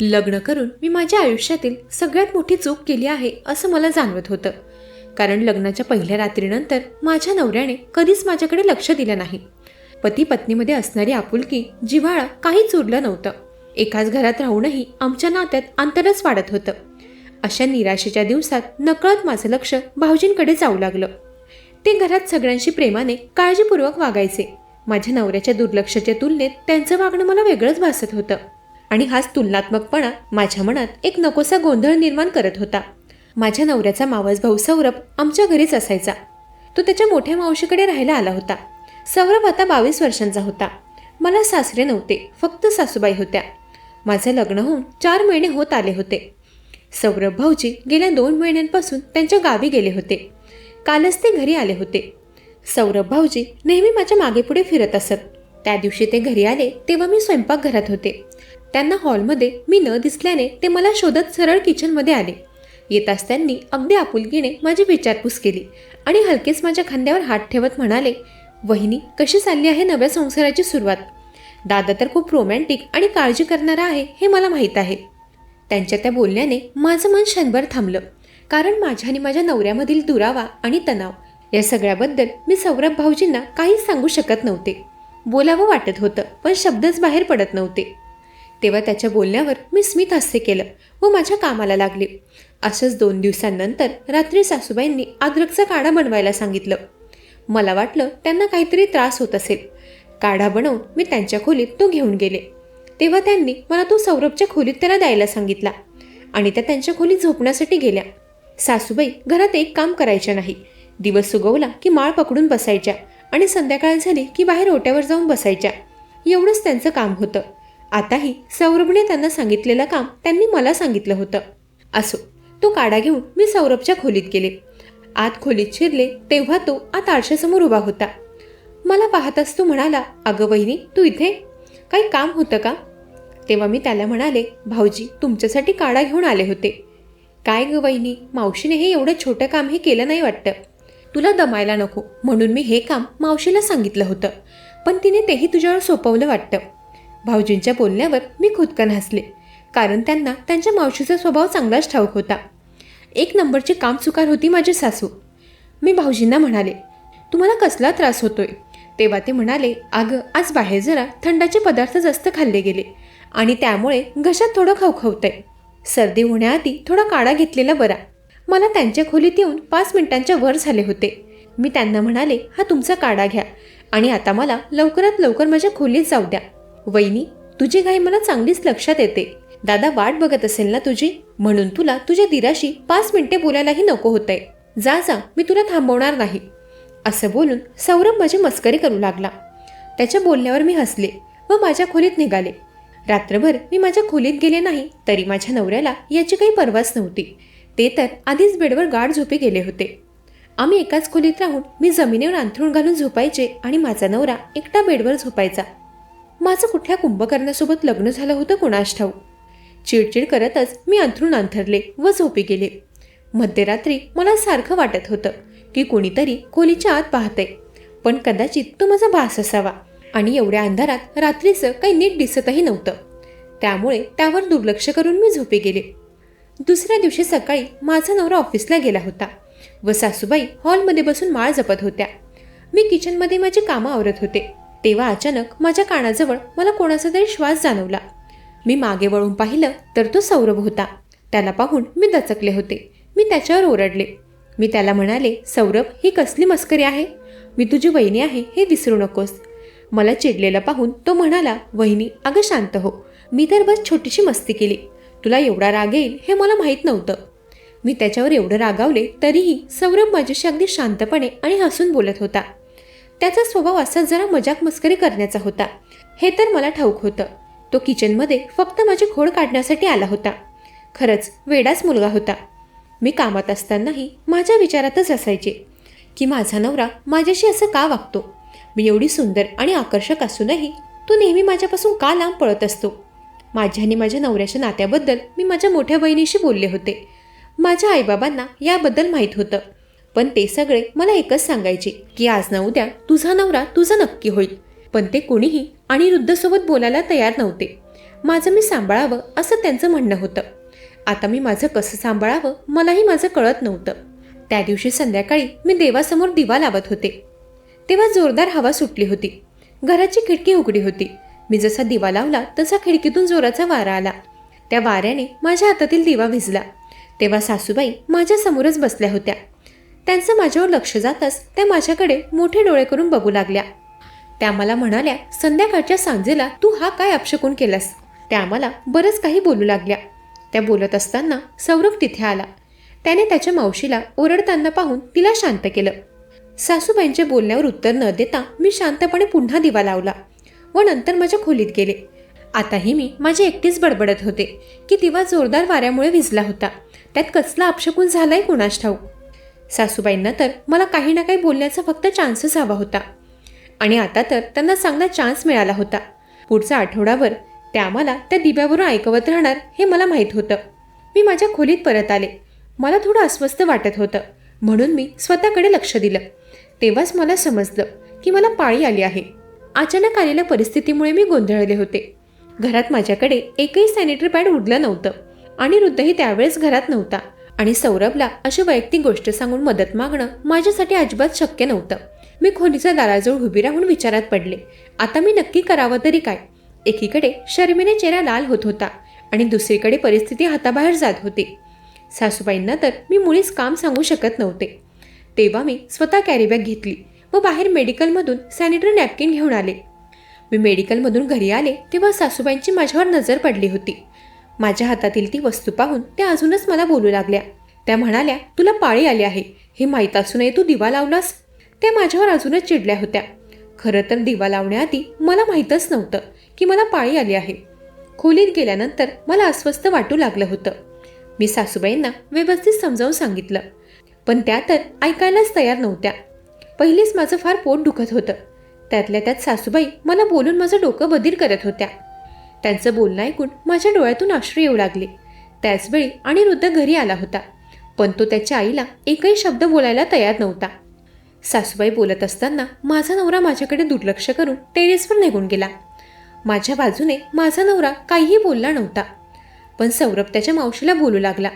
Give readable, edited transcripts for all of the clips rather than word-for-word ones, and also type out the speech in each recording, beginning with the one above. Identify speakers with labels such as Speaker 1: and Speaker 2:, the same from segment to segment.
Speaker 1: लग्न करून मी माझ्या आयुष्यातील सगळ्यात मोठी चूक केली आहे असं मला जाणवत होतं. कारण लग्नाच्या पहिल्या रात्रीनंतर माझ्या नवऱ्याने कधीच माझ्याकडे लक्ष दिलं नाही. पती पत्नीमध्ये असणारी आपुलकी, जिव्हाळा काहीच उरलं नव्हतं. एकाच घरात राहूनही आमच्या नात्यात अंतरच वाढत होतं. अशा निराशेच्या दिवसात नकळत माझं लक्ष भाऊजींकडे जाऊ लागलं. ते घरात सगळ्यांशी प्रेमाने काळजीपूर्वक वागायचे. माझ्या नवऱ्याच्या दुर्लक्षाच्या तुलनेत त्यांचं वागणं मला वेगळंच भासत होतं. आणि हाच तुलनात्मकपणा माझ्या मनात एक नकोसा गोंधळ निर्माण करत होता. माझ्या नवऱ्याचा मावस भाऊ सौरभ आमच्या घरीच असायचा. तो त्याच्या मोठ्या मावशीकडे राहायला आला होता. सौरभ आता 22 वर्षांचा होता. मला सासरे नव्हते, फक्त सासूबाई होत्या. माझं लग्न होऊन 4 महिने होत आले होते. सौरभ भाऊजी गेल्या 2 महिन्यांपासून त्यांच्या गावी गेले होते. कालच ते घरी आले होते. सौरभ भाऊजी नेहमी माझ्या मागे पुढे फिरत असत. त्या दिवशी ते घरी आले तेव्हा मी स्वयंपाकघरात होते. त्यांना हॉलमध्ये मी न दिसल्याने ते मला शोधत सरळ किचनमध्ये आले. येताच त्यांनी अगदी आपुलकीने माझी विचारपूस केली आणि हलकेच माझ्या खांद्यावर हात ठेवत म्हणाले, "वहिनी, कशी चालली आहे नव्या संसाराची सुरुवात? दादा तर खूप रोमॅन्टिक आणि काळजी करणारा आहे हे मला माहीत आहे." त्यांच्या त्या बोलण्याने माझं मन क्षणभर थांबलं. कारण माझ्या आणि माझ्या नवऱ्यामधील दुरावा आणि तणाव या सगळ्याबद्दल मी सौरभ भाऊजींना काहीच सांगू शकत नव्हते. बोलावं वाटत होतं पण शब्दच बाहेर पडत नव्हते. तेव्हा त्याच्या बोलण्यावर मी स्मित हास्य केलं व माझ्या कामाला लागले. असंच 2 दिवसांनंतर रात्री सासूबाईंनी अद्रकचा काढा बनवायला सांगितलं. मला वाटलं त्यांना काहीतरी त्रास होत असेल. काढा बनवून मी त्यांच्या खोलीत तो घेऊन गेले. तेव्हा त्यांनी मला तो सौरभच्या खोलीत त्याला द्यायला सांगितला आणि त्या त्यांच्या खोलीत झोपण्यासाठी गेल्या. सासूबाई घरात एक काम करायच्या नाही. दिवस उगवला की माळ पकडून बसायच्या आणि संध्याकाळ झाली की बाहेर ओट्यावर जाऊन बसायच्या. एवढंच त्यांचं काम होतं. आताही सौरभने त्यांना सांगितलेलं काम त्यांनी मला सांगितलं होतं. असो, तो काढा घेऊन मी सौरभच्या खोलीत गेले. आत खोलीत शिरले तेव्हा तो आत आरशासमोर उभा होता. मला पाहताच तो म्हणाला, "अगं वहिनी, तू इथे? काही काम होतं का?" तेव्हा मी त्याला म्हणाले, "भाऊजी, तुमच्यासाठी काढा घेऊन आले होते." "काय गं वहिनी, मावशीने हे एवढं छोटं काम हे केलं नाही वाटतं. तुला दमायला नको म्हणून मी हे काम मावशीला सांगितलं होतं, पण तिने तेही तुझ्यावर सोपवलं वाटतं." भाऊजींच्या बोलण्यावर मी खुदकन हसले. कारण त्यांना त्यांच्या मावशीचा स्वभाव चांगलाच ठाऊक होता. 1 नंबरची कामचुकार होती माझी सासू. मी भाऊजींना म्हणाले, "तुम्हाला कसला त्रास होतोय?" तेव्हा ते म्हणाले, "अगं, आज बाहेर जरा थंडाचे पदार्थ जास्त खाल्ले गेले आणि त्यामुळे घशात थोडं खवखवतंय. सर्दी होण्याआधी थोडा काढा घेतलेला बरा." मला त्यांच्या खोलीत येऊन 5 मिनिटांच्या वर झाले होते. मी त्यांना म्हणाले, "हा तुमचा काढा घ्या आणि आता मला लवकरात लवकर माझ्या खोलीत जाऊ द्या." "वहिनी, तुझी घाई मला चांगलीच लक्षात येते. दादा वाट बघत असेल ना तुझी, म्हणून तुला तुझ्या दिराशी 5 मिनिटे बोलायलाही नको होतंय. जा जा, मी तुला थांबवणार नाही." असं बोलून सौरभ माझी मस्करी करू लागला. त्याच्या बोलण्यावर मी हसले व माझ्या खोलीत निघाले. रात्रभर मी माझ्या खोलीत गेले नाही तरी माझ्या नवऱ्याला याची काही पर्वाच नव्हती. ते तर आधीच बेडवर गाढ झोपी गेले होते. आम्ही एकाच खोलीत राहून मी जमिनीवर अंथरूण घालून झोपायचे आणि माझा नवरा एकटा बेडवर झोपायचा. माझं कुठल्या कुंभकर्णासोबत लग्न झालं होतं कोणास ठाऊक. चिडचिड करतच मी अंथरूण अंथरले व झोपी गेले. मध्यरात्री मला सारखं वाटत होतं की कोणीतरी खोलीच्या आत पाहतंय, पण कदाचित तो माझा भास असावा आणि एवढ्या अंधारात रात्रीचं काही नीट दिसतही नव्हतं. त्यामुळे त्यावर दुर्लक्ष करून मी झोपी गेले. दुसऱ्या दिवशी सकाळी माझा नवरा ऑफिसला गेला होता व सासूबाई हॉलमध्ये बसून माळ जपत होत्या. मी किचनमध्ये माझी कामं आवरत होते. तेव्हा अचानक माझ्या कानाजवळ मला कोणाचा तरी श्वास जाणवला. मी मागे वळून पाहिलं तर तो सौरभ होता. त्याला पाहून मी दचकले होते. मी त्याच्यावर ओरडले. मी त्याला म्हणाले, "सौरभ, ही कसली मस्करी आहे? मी तुझी वहिनी आहे हे विसरू नकोस." मला चिडलेला पाहून तो म्हणाला, "वहिनी, अगं शांत हो. मी तर बस छोटीशी मस्ती केली. तुला एवढा राग येईल हे मला माहीत नव्हतं." मी त्याच्यावर एवढं रागावले तरीही सौरभ माझ्याशी अगदी शांतपणे आणि हसून बोलत होता. त्याचा स्वभाव असा जरा मजाक मस्करी करण्याचा होता हे तर मला ठाऊक होतं. तो किचनमध्ये फक्त माझी खोड काढण्यासाठी आला होता. खरंच वेडाच मुलगा होता. मी कामात असतानाही माझ्या विचारातच असायचे की माझा नवरा माझ्याशी असं का वागतो? मी एवढी सुंदर आणि आकर्षक असूनही तो नेहमी माझ्यापासून का लांब पळत असतो? माझ्या आणि माझ्या नवऱ्याच्या नात्याबद्दल मी माझ्या मोठ्या बहिणीशी बोलले होते. माझ्या आईबाबांना याबद्दल माहीत होतं, पण ते सगळे मला एकच सांगायचे की आज ना उद्या तुझा नवरा तुझा नक्की होईल. पण ते कोणीही अनिरुद्धसोबत बोलायला तयार नव्हते. माझं मी सांभाळावं असं त्यांचं म्हणणं होतं. आता मी माझं कसं सांभाळावं मलाही माझं कळत नव्हतं. त्या दिवशी संध्याकाळी मी देवासमोर दिवा लावत होते. तेव्हा जोरदार हवा सुटली होती. घराची खिडकी उघडी होती. मी जसा दिवा लावला तसा खिडकीतून जोराचा वारा आला. त्या वाऱ्याने माझ्या हातातील दिवा भिजला. तेव्हा सासूबाई माझ्या समोरच बसल्या होत्या. त्यांचं माझ्यावर लक्ष जाताच त्या माझ्याकडे मोठे डोळे करून बघू लागल्या. त्या मला म्हणाल्या, संध्याकाळच्या सांजेला तू हा काय अपशकुन केलास? त्या मला बरंच काही बोलू लागल्या. त्या बोलत असताना सौरभ तिथे आला. त्याने त्याच्या मावशीला ओरडताना पाहून तिला शांत केलं. सासूबाईंच्या बोलण्यावर उत्तर न देता मी शांतपणे पुन्हा दिवा लावला व नंतर माझ्या खोलीत गेले. आताही मी माझी एकटीच बडबडत होते की दिवा जोरदार वाऱ्यामुळे विझला होता. त्यात कसला अपशकुन झालाय कोणास ठाऊक. सासूबाईंना तर मला काही ना काही बोलण्याचा फक्त चान्सच हवा होता आणि आता तर त्यांना चांगला चान्स मिळाला होता. पुढचा आठवडाभर त्या मला त्या दिव्यावरून ऐकवत राहणार हे मला माहीत होतं. मी माझ्या खोलीत परत आले. मला थोडं अस्वस्थ वाटत होतं म्हणून मी स्वतःकडे लक्ष दिलं. तेव्हाच मला समजलं की मला पाळी आली आहे. अचानक आलेल्या परिस्थितीमुळे मी गोंधळले होते. घरात माझ्याकडे एकही सॅनिटरी पॅड उरलं नव्हतं आणि वृद्धही त्यावेळेस घरात नव्हता आणि सौरभला अशी वैयक्तिक गोष्ट सांगून मदत मागणं माझ्यासाठी अजिबात शक्य नव्हतं. मी खोलीच्या दाराजवळ उभी राहून विचारात पडले, आता मी नक्की करावं तरी काय? एकीकडे शर्मीने चेहरा लाल होत होता आणि दुसरीकडे परिस्थिती हाताबाहेर जात होती. सासूबाईंना तर मी मुळीच काम सांगू शकत नव्हते. तेव्हा मी स्वतः कॅरीबॅग घेतली व बाहेर मेडिकलमधून सॅनिटरी नॅपकिन घेऊन आले. मी मेडिकलमधून घरी आले तेव्हा सासूबाईंची माझ्यावर नजर पडली होती. माझ्या हातातील ती वस्तू पाहून त्या अजूनच मला बोलू लागल्या. त्या म्हणाल्या, तुला पाळी आली आहे हे माहीत असूनही तू दिवा लावलास? त्या माझ्यावर अजूनच चिडल्या होत्या. खरं तर दिवा लावण्याआधी मला माहीतच नव्हतं की मला पाळी आली आहे. खोलीत गेल्यानंतर मला अस्वस्थ वाटू लागलं होतं. मी सासूबाईंना व्यवस्थित समजावून सांगितलं पण त्या तर ऐकायलाच तयार नव्हत्या. पहिलीच माझं फार पोट दुखत होतं. त्यातल्या त्यात सासूबाई मला बोलून माझं डोकं बधीर करत होत्या. त्यांचं बोलणं ऐकून माझ्या डोळ्यातून अश्रू येऊ लागले. त्याचवेळी अनिरुद्ध घरी आला होता पण तो त्याच्या आईला एकही शब्द बोलायला तयार नव्हता. सासूबाई बोलत असताना माझा नवरा माझ्याकडे दुर्लक्ष करून टेरेसवर निघून गेला. माझ्या बाजूने माझा नवरा काहीही बोलला नव्हता पण सौरभ त्याच्या मावशीला बोलू लागला.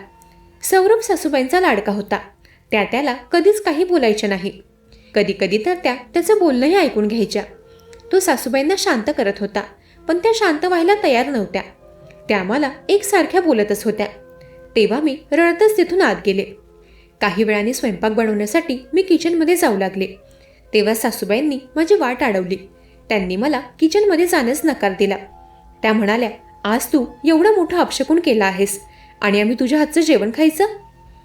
Speaker 1: सौरभ सासूबाईंचा लाडका होता. त्याला कधीच काही बोलायचे नाही. कधी कधी तर त्याचं बोलणंही ऐकून घ्यायच्या. तो सासूबाईंना शांत करत होता पण त्या शांत व्हायला तयार नव्हत्या. त्या मला एकसारख्या बोलतच होत्या. तेव्हा मी रडतच तिथून आत गेले. काही वेळाने स्वयंपाक बनवण्यासाठी मी किचनमध्ये जाऊ लागले. तेव्हा सासूबाईंनी माझी वाट अडवली. त्यांनी मला किचनमध्ये जाण्यास नकार दिला. त्या म्हणाल्या, आज तू एवढं मोठं अपशकुन केलं आहेस आणि आम्ही तुझ्या हातचं जेवण खायचं?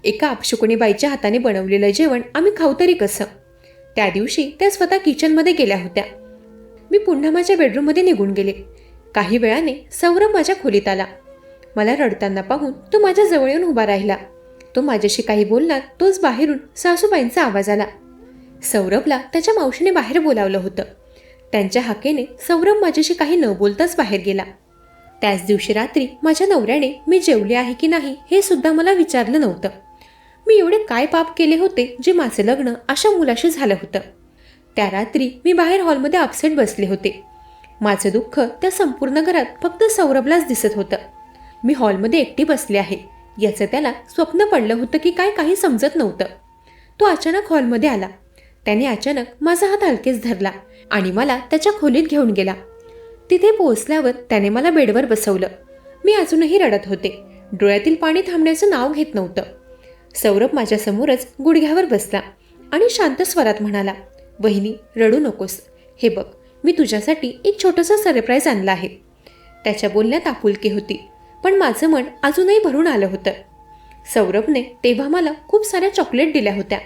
Speaker 1: एका अपशकुनी बाईच्या हाताने बनवलेलं जेवण आम्ही खाऊ तरी कसं? त्या दिवशी त्या स्वतः किचनमध्ये गेल्या होत्या. मी पुन्हा माझ्या बेडरूममध्ये निघून गेले. काही वेळाने सौरभ माझ्या खोलीत आला. मला रडताना पाहून तो माझ्या जवळ येऊन उभा राहिला. तो माझ्याशी काही बोलला तोच बाहेरून सासूबाईंचा आवाज आला. सौरभला त्याच्या मावशीने बाहेर बोलावलं होतं. त्यांच्या हाकेने सौरभ माझ्याशी काही न बोलताच बाहेर गेला. त्याच दिवशी रात्री माझ्या नवऱ्याने मी जेवले आहे की नाही हे सुद्धा मला विचारलं नव्हतं. मी एवढे काय पाप केले होते जे माझे लग्न अशा मुलाशी झालं होतं? त्या रात्री मी बाहेर हॉलमध्ये अपसेट बसले होते. माझं दुःख त्या संपूर्ण घरात फक्त सौरभलाच दिसत होतं. मी हॉलमध्ये एकटी बसले आहे याचं त्याला स्वप्न पडलं होतं की काय काही समजत नव्हतं. तो अचानक हॉलमध्ये आला. त्याने अचानक माझा हात हलकेच धरला आणि मला त्याच्या खोलीत घेऊन गेला. तिथे पोहोचल्यावर त्याने मला बेडवर बसवलं. मी अजूनही रडत होते. डोळ्यातील पाणी थांबण्याचं नाव घेत नव्हतं. सौरभ माझ्यासमोरच गुडघ्यावर बसला आणि शांत स्वरात म्हणाला, वहिनी रडू नकोस. हे बघ, मी तुझ्यासाठी एक छोटंसं सरप्राईज आणलं आहे. त्याच्या बोलण्यात आपुलकी होती पण माझं मन अजूनही भरून आलं होतं. सौरभने तेव्हा मला खूप साऱ्या चॉकलेट दिल्या होत्या.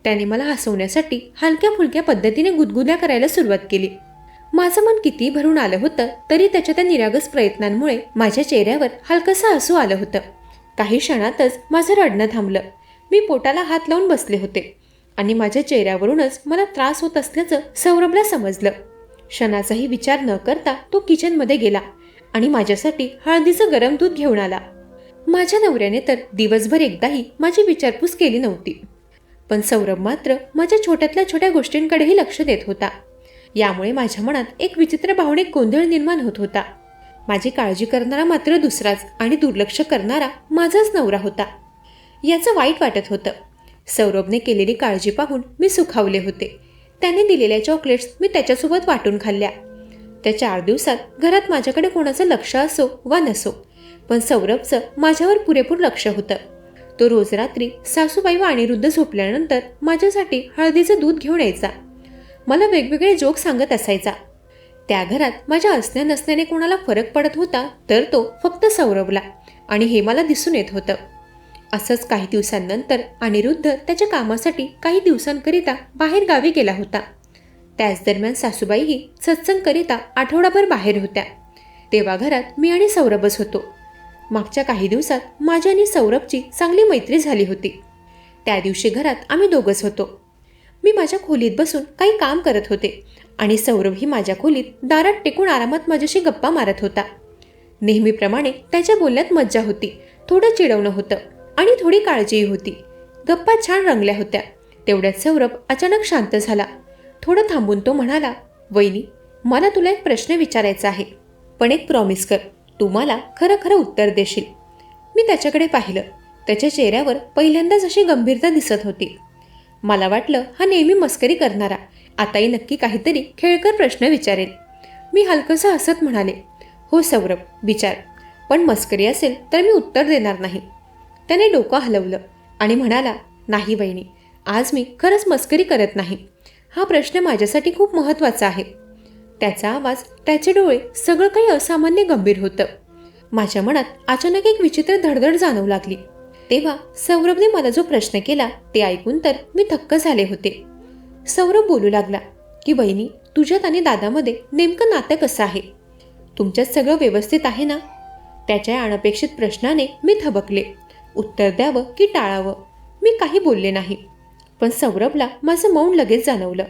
Speaker 1: त्याने मला हसवण्यासाठी हलक्या फुलक्या पद्धतीने गुदगुल्या करायला सुरुवात केली. माझं मन कितीही भरून आलं होतं तरी त्याच्या त्या निरागस प्रयत्नांमुळे माझ्या चेहऱ्यावर हलकंसं हसू आलं होतं. काही क्षणातच माझं रडणं थांबलं. मी पोटाला हात लावून बसले होते आणि माझ्या चेहऱ्यावरूनच मला त्रास होत असल्याचं सौरभला समजलं. क्षणाचाही विचार न करता तो किचनमध्ये गेला आणि माझ्यासाठी हळदीचं गरम दूध घेऊन आला. माझ्या नवऱ्याने तर दिवसभर एकदाही माझी विचारपूस केली नव्हती पण सौरभ मात्र माझ्या छोट्यातल्या छोट्या गोष्टींकडेही लक्ष देत होता. यामुळे माझ्या मनात एक विचित्र भावनिक गोंधळ निर्माण होत होता. माझी काळजी करणारा मात्र दुसराच आणि दुर्लक्ष करणारा माझाच नवरा होता. याचं वाईट वाटत होतं. सौरभने केलेली काळजी पाहून मी सुखावले होते. त्याने दिलेल्या चॉकलेट्स मी त्याच्यासोबत वाटून खाल्ल्या. त्या 4 दिवसात घरात माझ्याकडे कोणाचं लक्ष असो वा नसो, पण सौरभचं माझ्यावर पुरेपूर लक्ष होतं. तो रोज रात्री सासूबाई व अनिरुद्ध झोपल्यानंतर माझ्यासाठी हळदीचं दूध घेऊन यायचा. मला वेगवेगळे जोक सांगत असायचा. त्या घरात माझ्या असण्या नसण्याने कोणाला फरक पडत होता तर तो फक्त सौरभला, आणि हे मला दिसून येत होतं. असंच काही दिवसांनंतर अनिरुद्ध त्याच्या कामासाठी काही दिवसांकरिता बाहेर गावी गेला होता. त्याच दरम्यान सासूबाईही सत्संगकरिता आठवडाभर बाहेर होत्या. तेव्हा घरात मी आणि सौरभच होतो. मागच्या काही दिवसात माझी आणि सौरभची चांगली मैत्री झाली होती. त्या दिवशी घरात आम्ही दोघंच होतो. मी माझ्या खोलीत बसून काही काम करत होते आणि सौरभही माझ्या खोलीत दारात टेकून आरामात माझ्याशी गप्पा मारत होता. नेहमीप्रमाणे त्याच्या बोलण्यात मज्जा होती, थोडं चिडवणं होतं आणि थोडी काळजीही होती. गप्पा छान रंगल्या होत्या. तेवढ्यात सौरभ अचानक शांत झाला. थोडं थांबून तो म्हणाला, वहिनी, मला तुला एक प्रश्न विचारायचा आहे, पण एक प्रॉमिस कर, तू मला खरं खरं उत्तर देशील. मी त्याच्याकडे पाहिलं. त्याच्या चेहऱ्यावर पहिल्यांदाच अशी गंभीरता दिसत होती. मला वाटलं हा नेहमी मस्करी करणारा आताही नक्की काहीतरी खेळकर प्रश्न विचारेल. मी हलकंसं हसत म्हणाले, हो सौरभ, विचार, पण मस्करी असेल तर मी उत्तर देणार नाही. त्याने डोकं हलवलं आणि म्हणाला, नाही वहिनी, आज मी खरंच मस्करी करत नाही. हा प्रश्न माझ्यासाठी खूप महत्त्वाचा आहे. त्याचा आवाज, त्याचे डोळे, सगळं काही असामान्य गंभीर होतं. माझ्या मनात अचानक एक विचित्र धडधड जाणवू लागली. तेव्हा सौरभने मला जो प्रश्न केला ते ऐकून तर मी थक्क झाले होते. सौरभ बोलू लागला की वहिनी, तुझ्यात आणि दादामध्ये नेमकं नातं कसं आहे? तुमच्यात सगळं व्यवस्थित आहे ना? त्याच्या अनपेक्षित प्रश्नाने मी थबकले. उत्तर द्यावं की टाळावं मी काही बोलले नाही. पण सौरभला माझं मौन लगेच जाणवलं.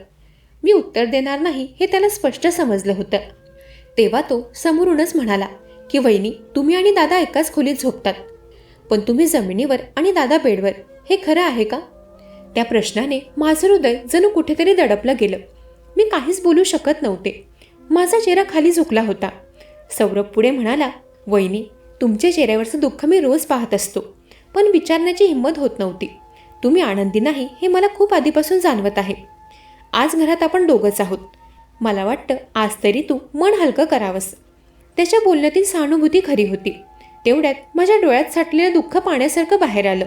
Speaker 1: मी उत्तर देणार नाही हे त्याला स्पष्ट समजलं होतं. तेव्हा तो समोरूनच म्हणाला की वहिनी, तुम्ही आणि दादा एकाच खोलीत झोपतात, पण तुम्ही जमिनीवर आणि दादा बेडवर, हे खरं आहे का? त्या प्रश्नाने माझं हृदय जणू कुठेतरी दडपलं गेलं. मी काहीच बोलू शकत नव्हते. माझा चेहरा खाली झुकला होता. सौरभ पुढे म्हणाला, वहिनी, तुमच्या चेहऱ्यावरचं दुःख मी रोज पाहत असतो, पण विचारण्याची हिंमत होत नव्हती. तुम्ही आनंदी नाही हे मला खूप आधीपासून जाणवत आहे. आज घरात आपण दोघंच आहोत. मला वाटतं आज तरी तू मन हलकं करावंस. त्याच्या बोलण्यातील सहानुभूती खरी होती. तेवढ्यात माझ्या डोळ्यात साठलेलं दुःख पाण्यासारखं बाहेर आलं.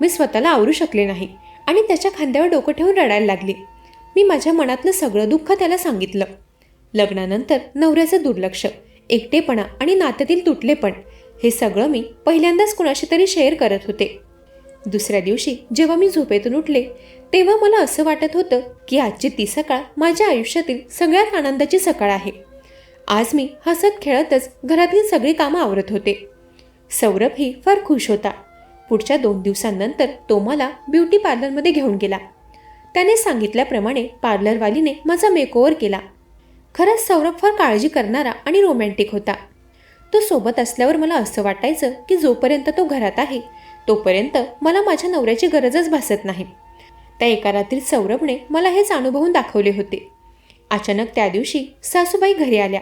Speaker 1: मी स्वतःला आवरू शकले नाही आणि त्याच्या खांद्यावर डोकं ठेवून रडायला लागले. मी माझ्या मनातलं सगळं दुःख त्याला सांगितलं. लग्नानंतर नवऱ्याचं दुर्लक्ष, एकटेपणा आणि नात्यातील तुटलेपण, हे सगळं मी पहिल्यांदाच कुणाशी तरी शेअर करत होते. दुसऱ्या दिवशी जेव्हा मी झोपेतून उठले तेव्हा मला असं वाटत होतं की आजची ती सकाळ माझ्या आयुष्यातील सगळ्यात आनंदाची सकाळ आहे. आज मी हसत खेळतच घरातील सगळी कामं आवरत होते. सौरभही फार खुश होता. पुढच्या 2 दिवसांनंतर तो मला ब्युटी पार्लरमध्ये घेऊन गेला. त्याने सांगितल्याप्रमाणे पार्लरवालीने माझा मेकओव्हर केला. खरंच सौरभ फार काळजी करणारा आणि रोमॅन्टिक होता. तो सोबत असल्यावर मला असं वाटायचं की जोपर्यंत तो घरात आहे तोपर्यंत मला माझ्या नवऱ्याची गरजच भासत नाही. त्या एका रात्रीत सौरभने मला हेच अनुभवून दाखवले होते. अचानक त्या दिवशी सासूबाई घरी आल्या.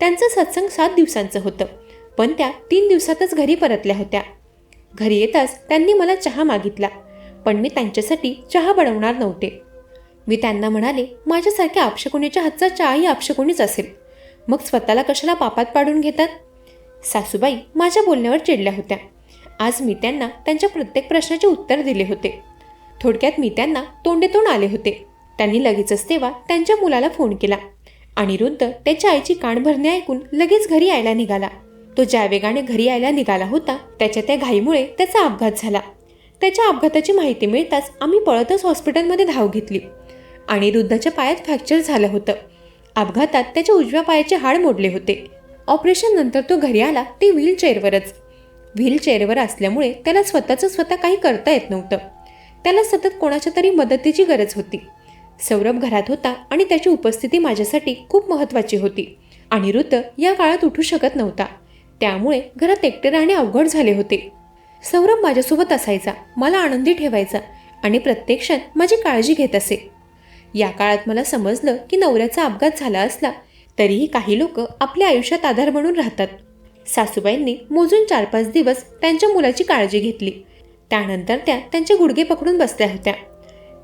Speaker 1: त्यांचं सत्संग 7 दिवसांचं होतं, पण त्या 3 दिवसातच घरी परतल्या होत्या. घरी येताच त्यांनी मला चहा मागितला, पण मी त्यांच्यासाठी चहा बनवणार नव्हते. मी त्यांना म्हणाले, माझ्यासारख्या अपशकुनीच्या हातचा चहाही अपशकुनीच असेल, मग स्वतःला कशाला पापात पाडून घेतात? सासूबाई माझ्या बोलण्यावर चिडल्या होत्या. आज मी त्यांना त्यांच्या प्रत्येक प्रश्नाचे उत्तर दिले होते. थोडक्यात मी त्यांना तोंडेतोंड आले होते. त्यांनी लगेचच तेव्हा त्यांच्या मुलाला फोन केला. अनिरुद्ध त्याच्या आईची कान भरणे ऐकून लगेच घरी यायला निघाला. तो ज्या वेगाने घरी यायला निघाला होता त्याच्या त्या घाईमुळे त्याचा अपघात झाला. त्याच्या अपघाताची माहिती मिळताच आम्ही पळतच हॉस्पिटलमध्ये धाव घेतली. अनिरुद्धच्या पायात फ्रॅक्चर झालं होतं. अपघातात त्याच्या उजव्या पायाचे हाड मोडले होते. ऑपरेशन नंतर तो घरी आला ते व्हीलचेअरवरच. व्हीलचेअरवर असल्यामुळे त्याला स्वतः काही करता येत नव्हतं. त्याला सतत कोणाच्या तरी मदतीची गरज होती. सौरभ घरात होता आणि त्याची उपस्थिती माझ्यासाठी खूप महत्त्वाची होती. अनिरुद्ध या काळात उठू शकत नव्हता, त्यामुळे घरात एकटे राहणे अवघड झाले होते. सौरभ माझ्यासोबत असायचा, मला आनंदी ठेवायचा आणि प्रत्येक क्षण माझी काळजी घेत असे. या काळात मला समजलं की नवऱ्याचा अपघात झाला असला तरीही काही लोक आपल्या आयुष्यात आधार म्हणून राहतात. सासूबाईंनी मोजून 4-5 दिवस त्यांच्या मुलाची काळजी घेतली. त्यानंतर त्या त्यांचे गुडघे पकडून बसल्या होत्या.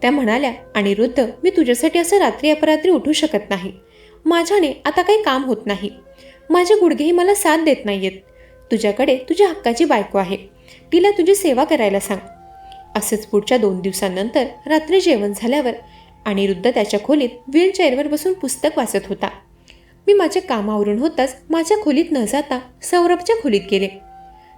Speaker 1: त्या म्हणाल्या, अनिरुद्ध, मी तुझ्यासाठी असं रात्री अपरात्री उठू शकत नाही. माझ्याने आता काही काम होत नाही. माझे गुडघेही मला साथ देत नाहीयेत. तुझ्याकडे तुझ्या हक्काची बायको आहे. तिला तुझी सेवा करायला सांग. असंच पुढच्या 2 दिवसांनंतर रात्री जेवण झाल्यावर अनिरुद्ध त्याच्या खोलीत व्हीलचेअरवर बसून पुस्तक वाचत होता. मी माझे काम आवरून होताच माझ्या खोलीत न जाता सौरभच्या खोलीत गेले.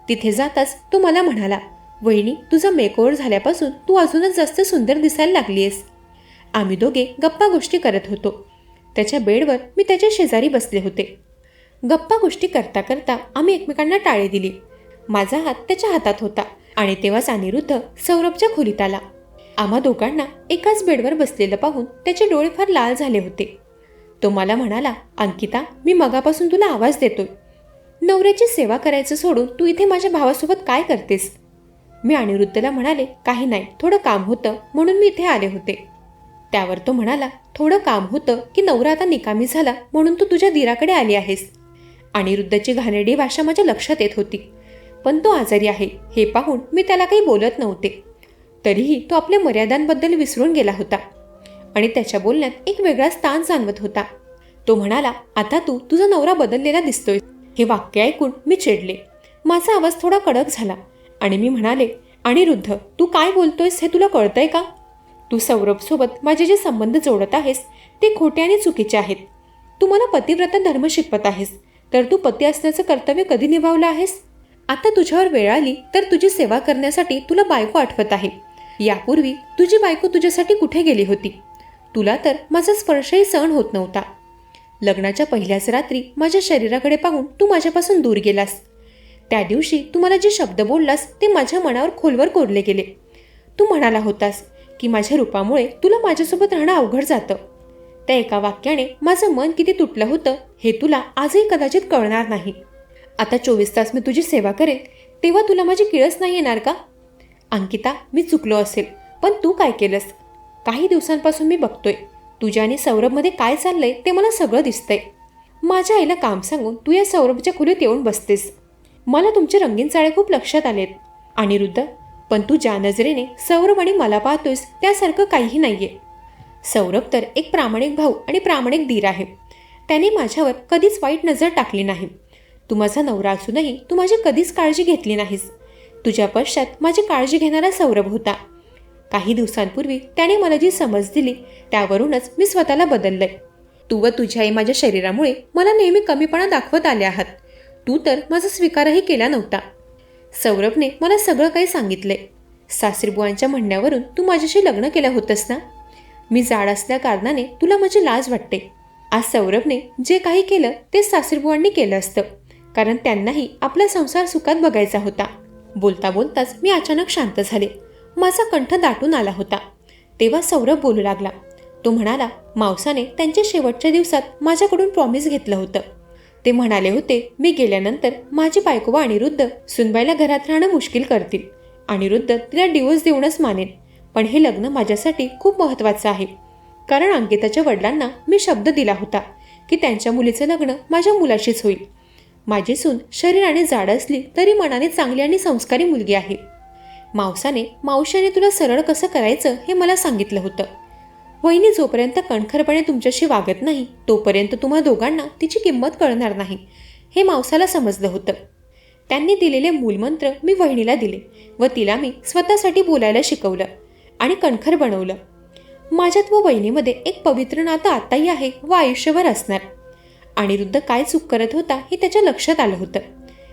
Speaker 1: तिथे जाताच तो मला म्हणाला, वहिनी, तुझा मेकओव्हर झाल्यापासून तू अजूनच जास्त सुंदर दिसायला लागलीयस. आम्ही दोघे गप्पा गोष्टी करत होतो. त्याच्या बेडवर मी त्याच्या शेजारी बसले होते. गप्पा गोष्टी करता करता आम्ही एकमेकांना टाळी दिली. माझा हात त्याच्या हातात होता आणि तेव्हाच अनिरुद्ध सौरभच्या खोलीत आला. आम्हा दोघांना एकाच बेडवर बसलेलं पाहून त्याचे डोळे फार लाल झाले होते. तो मला म्हणाला, अंकिता, मी मगापासून तुला आवाज देतोय. नवऱ्याची सेवा करायचं सोडून तू इथे माझ्या भावासोबत काय करतेस? मी अनिरुद्धला म्हणाले, काही नाही, थोडं काम होतं म्हणून मी इथे आले होते. त्यावर तो म्हणाला, थोडं काम होतं की नवरा आता निकामी झाला म्हणून तू तुझ्या दीराकडे आली आहेस? अनिरुद्धची घाणेरडी भाषा माझ्या लक्षात येत होती. पण तो आजारी आहे हे पाहून मी त्याला काही बोलत नव्हते. तरीही तो आपल्या मर्यादांबद्दल विसरून गेला होता आणि त्याच्या बोलण्यात एक वेगळाच ताण जाणवत होता. तो म्हणाला, आता तू तुझा नवरा बदललेला दिसतोय. हे वाक्य ऐकून मी चिडले. माझा आवाज थोडा कडक झाला आणि मी म्हणाले, अनिरुद्ध, तू काय बोलतोयस हे तुला कळतंय का? तू सौरभसोबत माझे जे संबंध जोडत आहेस ते खोटे आणि चुकीचे आहेत. तू मला पतिव्रता धर्म शिकवत आहेस, तर तू पती असण्याचं कर्तव्य कधी निभावलं आहेस? आता तुझ्यावर वेळ आली तर तुझी सेवा करण्यासाठी तुला बायको आठवत आहे. यापूर्वी तुझी बायको तुझ्यासाठी कुठे गेली होती? तुला तर माझा स्पर्शही सहन होत नव्हता. लग्नाच्या पहिल्याच रात्री माझ्या शरीराकडे पाहून तू माझ्यापासून दूर गेलास. त्या दिवशी तू मला जे शब्द बोललास ते माझ्या मनावर खोलवर कोरले गेले. तू म्हणाला होतास की माझ्या रूपामुळे तुला माझ्यासोबत राहणं अवघड जातं. त्या एका वाक्याने माझं मन किती तुटलं होतं हे तुला आजही कदाचित कळणार नाही. आता 24 तास मी तुझी सेवा करेन तेव्हा तुला माझी किळस नाही येणार का? अंकिता, मी चुकलो असेल, पण तू काय केलंस? काही दिवसांपासून मी बघतोय तुझ्या आणि सौरभमध्ये काय चाललंय ते मला सगळं दिसतंय. माझ्या आईला काम सांगून तू या सौरभच्या खोलीत येऊन बसतेस. मला तुमचे रंगीन चाळे खूप लक्षात आलेत. अनिरुद्ध, पण तू ज्या नजरेने सौरभ आणि मला पाहतोयस त्यासारखं काहीही नाहीये. सौरभ तर एक प्रामाणिक भाऊ आणि प्रामाणिक दीर आहे. त्याने माझ्यावर कधीच वाईट नजर टाकली नाही. तू माझा नवरा असूनही तू माझी कधीच काळजी घेतली नाहीस. तुझ्या पश्चात माझी काळजी घेणारा सौरभ होता. काही दिवसांपूर्वी त्याने मला जी समज दिली त्यावरूनच मी स्वतःला बदललंय. तू व तुझी आई माझ्या शरीरामुळे मला नेहमी कमीपणा दाखवत आले आहात. तू तर माझा स्वीकारही केला नव्हता. सौरभने मला सगळं काही सांगितलंय. सासरीबुवांच्या म्हणण्यावरून तू माझ्याशी लग्न केलं होतंस ना? मी जाड असल्या कारणाने तुला माझी लाज वाटते. आज सौरभने जे काही केलं ते सासरीबुवांनी केलं असतं, कारण त्यांनाही आपला संसार सुखात बघायचा होता. बोलता बोलताच मी अचानक शांत झाले. माझा कंठ दाटून आला होता. तेव्हा सौरभ बोलू लागला. तो म्हणाला, मावसाने त्यांच्या शेवटच्या दिवसात माझ्याकडून प्रॉमिस घेतलं होतं. ते म्हणाले होते, मी गेल्यानंतर माझी बायको व अनिरुद्ध सुनबाईला घरात राहणं मुश्किल करतील. अनिरुद्ध तिला डिवोर्स देऊनच मानेन. पण हे लग्न माझ्यासाठी खूप महत्त्वाचं आहे, कारण अंकिताच्या वडिलांना मी शब्द दिला होता की त्यांच्या मुलीचं लग्न माझ्या मुलाशीच होईल. माझी सून शरीराने जाड असली तरी मनाने चांगली आणि संस्कारी मुलगी आहे. मावसाने मावशाने तुला सरळ कसं करायचं हे मला सांगितलं होतं. वहिनी जोपर्यंत कणखरपणे तुमच्याशी वागत नाही तोपर्यंत तुम्हा दोघांना तिची किंमत कळणार नाही हे मावसाला समजलं होतं. त्यांनी दिलेले मूलमंत्र मी वहिनीला दिले व तिला मी स्वतःसाठी बोलायला शिकवलं आणि कणखर बनवलं. माझ्यात व वहिनीमध्ये एक पवित्र नातं आताही आहे व आयुष्यभर असणार. अनिरुद्ध काय चूक करत होता हे त्याच्या लक्षात आलं होतं.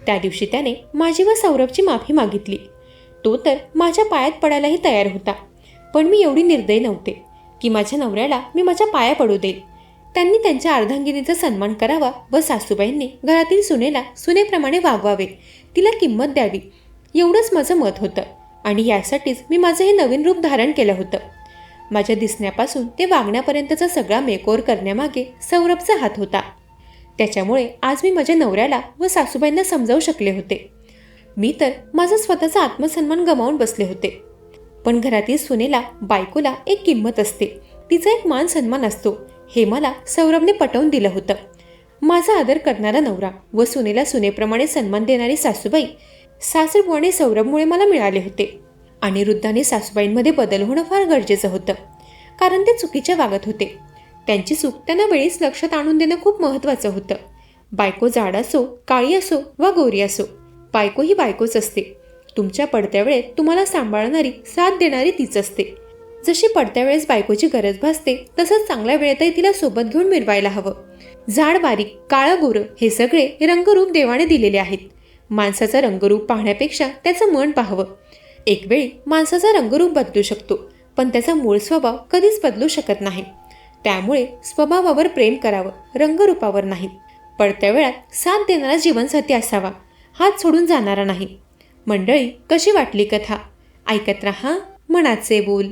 Speaker 1: त्या दिवशी त्याने माझी व सौरभची माफी मागितली. तो तर माझ्या पायात पडायलाही तयार होता. पण मी एवढी निर्दयी नव्हते की माझ्या नवऱ्याला मी माझ्या पाया पडू देईल. त्यांनी त्यांच्या अर्धांगिनीचा सन्मान करावा व सासूबाईंनी घरातील सुनेला सुनेप्रमाणे वागवावे, तिला किंमत द्यावी, एवढंच माझं मत होतं. आणि यासाठीच मी माझं हे नवीन रूप धारण केलं होतं. माझ्या दिसण्यापासून ते वागण्यापर्यंतचा सगळा मेकओव्हर करण्यामागे सौरभचा हात होता. त्याच्यामुळे आज मी माझ्या नवऱ्याला व सासूबाईंना समजावू शकले होते. मी तर माझा स्वतःचा आत्मसन्मान गमावून बसले होते. पण घरातील सुनेला, बायकोला एक किंमत असते, तिचा एक मान सन्मान असतो हे मला सौरभने पटवून दिलं होतं. माझा आदर करणारा नवरा व सुनेला सुनेप्रमाणे सन्मान देणारी सासूबाई सासरबुवा आणि सौरभमुळे मला मिळाले होते. अनिरुद्ध आणि सासूबाईंमध्ये बदल होणं फार गरजेचं होतं, कारण ते चुकीच्या वागत होते. त्यांची चूक त्यांना वेळीच लक्षात आणून देणं खूप महत्त्वाचं होतं. बायको जाड असो, काळी असो वा गोरी असो, बायको ही बायकोच असते. तुमच्या पडत्या वेळेत तुम्हाला सांभाळणारी, साथ देणारी तीच असते. जशी पडत्या वेळेस बायकोची गरज भासते, तसंच चांगल्या वेळेतही तिला सोबत घेऊन मिरवायला हवं. जाड बारीक, काळं गोरं हे सगळे रंगरूप देवाने दिलेले आहेत. माणसाचं रंगरूप पाहण्यापेक्षा त्याचं मन पाहावं. एक वेळी माणसाचा रंगरूप बदलू शकतो, पण त्याचा मूळ स्वभाव कधीच बदलू शकत नाही. त्यामुळे स्वभावावर प्रेम करावं, रंगरूपावर नाही. पडत्या वेळात साथ देणारा जीवनसाथी असावा, हात सोडून जाणारा नाही. मंडळी, कशी वाटली कथा? ऐकत रहा मनाचे बोल.